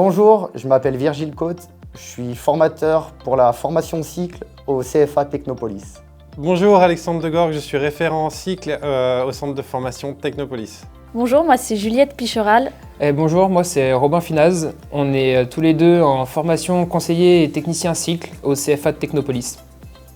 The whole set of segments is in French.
Bonjour, je m'appelle Virgile Côte, je suis formateur pour la formation de cycle au CFA Technopolis. Bonjour, Alexandre Degorgue, je suis référent en cycle au centre de formation Technopolis. Bonjour, moi c'est Juliette Picheral. Bonjour, moi c'est Robin Finaz. On est tous les deux en formation conseiller et technicien cycle au CFA de Technopolis.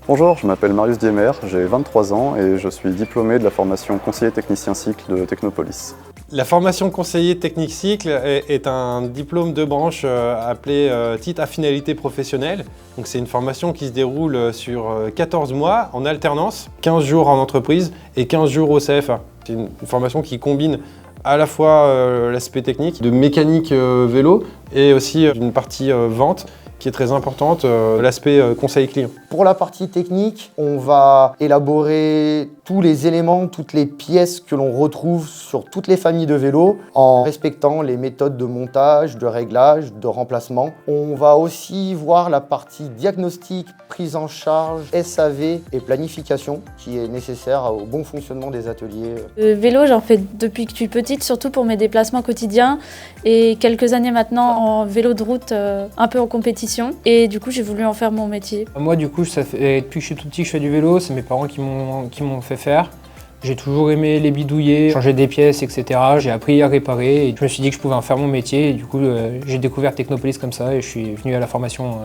Bonjour, je m'appelle Marius Diemer, j'ai 23 ans et je suis diplômé de la formation conseiller technicien cycle de Technopolis. La formation conseiller technique cycle est un diplôme de branche appelé titre à finalité professionnelle. Donc c'est une formation qui se déroule sur 14 mois en alternance, 15 jours en entreprise et 15 jours au CFA. C'est une formation qui combine à la fois l'aspect technique de mécanique vélo et aussi une partie vente qui est très importante, l'aspect conseil client. Pour la partie technique, on va élaborer tous les éléments, toutes les pièces que l'on retrouve sur toutes les familles de vélos en respectant les méthodes de montage, de réglage, de remplacement. On va aussi voir la partie diagnostic, prise en charge, SAV et planification qui est nécessaire au bon fonctionnement des ateliers. Le vélo, j'en fais depuis que je suis petite, surtout pour mes déplacements quotidiens et quelques années maintenant en vélo de route, un peu en compétition. Et du coup, j'ai voulu en faire mon métier. Moi, du coup, ça fait, depuis que je suis tout petit que je fais du vélo, c'est mes parents qui m'ont fait faire. J'ai toujours aimé les bidouiller, changer des pièces, etc. J'ai appris à réparer et je me suis dit que je pouvais en faire mon métier. Et du coup, j'ai découvert Technopolis comme ça et je suis venu à la formation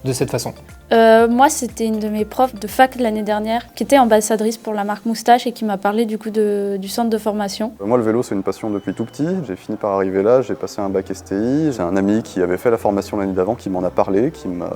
de cette façon. Moi, c'était une de mes profs de fac de l'année dernière qui était ambassadrice pour la marque Moustache et qui m'a parlé du coup du centre de formation. Moi, le vélo, c'est une passion depuis tout petit. J'ai fini par arriver là, j'ai passé un bac STI. J'ai un ami qui avait fait la formation l'année d'avant qui m'en a parlé, qui m'a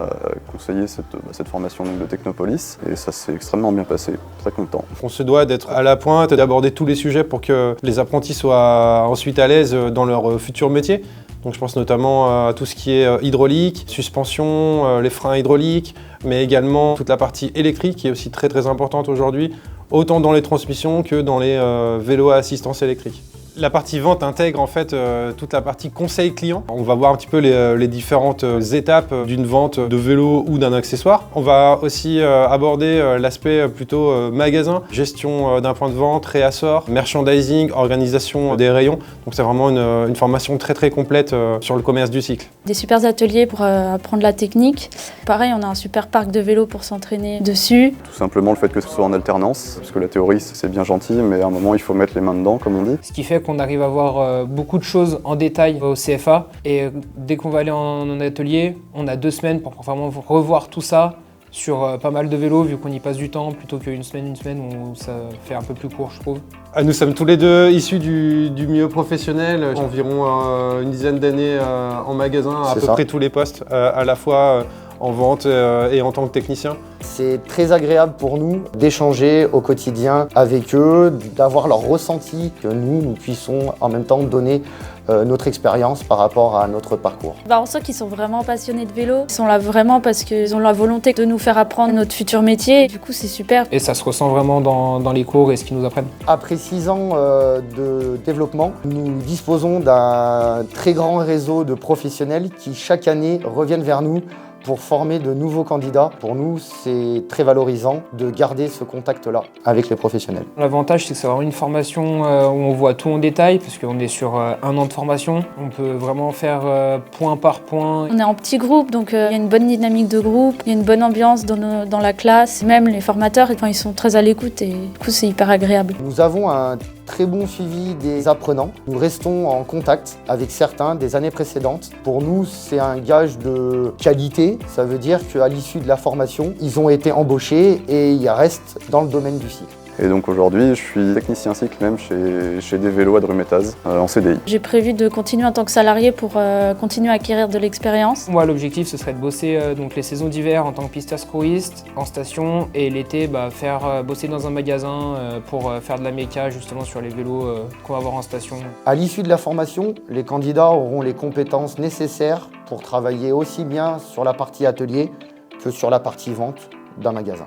conseillé cette formation de Technopolis. Et ça s'est extrêmement bien passé, très content. On se doit d'être à la pointe, d'aborder tous les sujets pour que les apprentis soient ensuite à l'aise dans leur futur métier. Donc je pense notamment à tout ce qui est hydraulique, suspension, les freins hydrauliques, mais également toute la partie électrique qui est aussi très importante aujourd'hui, autant dans les transmissions que dans les vélos à assistance électrique. La partie vente intègre en fait toute la partie conseil client. On va voir un petit peu les différentes étapes d'une vente de vélo ou d'un accessoire. On va aussi aborder l'aspect plutôt magasin, gestion d'un point de vente, réassort, merchandising, organisation des rayons. Donc c'est vraiment une formation très complète sur le commerce du cycle. Des super ateliers pour apprendre la technique. Pareil, on a un super parc de vélos pour s'entraîner dessus. Tout simplement le fait que ce soit en alternance, parce que la théorie c'est bien gentil, mais à un moment il faut mettre les mains dedans comme on dit. Ce qui fait qu'on arrive à voir beaucoup de choses en détail au CFA et dès qu'on va aller en atelier, on a 2 semaines pour vraiment revoir tout ça sur pas mal de vélos vu qu'on y passe du temps plutôt qu'une semaine où ça fait un peu plus court je trouve. Nous sommes tous les deux issus du milieu professionnel, environ une dizaine d'années en magasin, à peu près tous les postes, à la fois en vente et en tant que technicien. C'est très agréable pour nous d'échanger au quotidien avec eux, d'avoir leur ressenti, que nous puissions en même temps donner notre expérience par rapport à notre parcours. On sent qu'ils sont vraiment passionnés de vélo. Ils sont là vraiment parce qu'ils ont la volonté de nous faire apprendre notre futur métier. Du coup, c'est super. Et ça se ressent vraiment dans les cours et ce qu'ils nous apprennent. Après 6 ans de développement, nous disposons d'un très grand réseau de professionnels qui chaque année reviennent vers nous pour former de nouveaux candidats. Pour nous, c'est très valorisant de garder ce contact-là avec les professionnels. L'avantage, c'est que c'est vraiment une formation où on voit tout en détail, parce qu'on est sur 1 an de formation. On peut vraiment faire point par point. On est en petit groupe, donc il y a une bonne dynamique de groupe, il y a une bonne ambiance dans la classe. Même les formateurs, ils sont très à l'écoute et du coup, c'est hyper agréable. Nous avons un très bon suivi des apprenants. Nous restons en contact avec certains des années précédentes. Pour nous, c'est un gage de qualité. Ça veut dire qu'à l'issue de la formation, ils ont été embauchés et ils restent dans le domaine du cycle. Et donc aujourd'hui, je suis technicien cycle même chez des vélos à Drumettaz en CDI. J'ai prévu de continuer en tant que salarié pour continuer à acquérir de l'expérience. Moi, l'objectif, ce serait de bosser donc les saisons d'hiver en tant que pisteur scrolliste en station et l'été, bosser dans un magasin pour faire de la méca justement sur les vélos qu'on va avoir en station. À l'issue de la formation, les candidats auront les compétences nécessaires pour travailler aussi bien sur la partie atelier que sur la partie vente d'un magasin.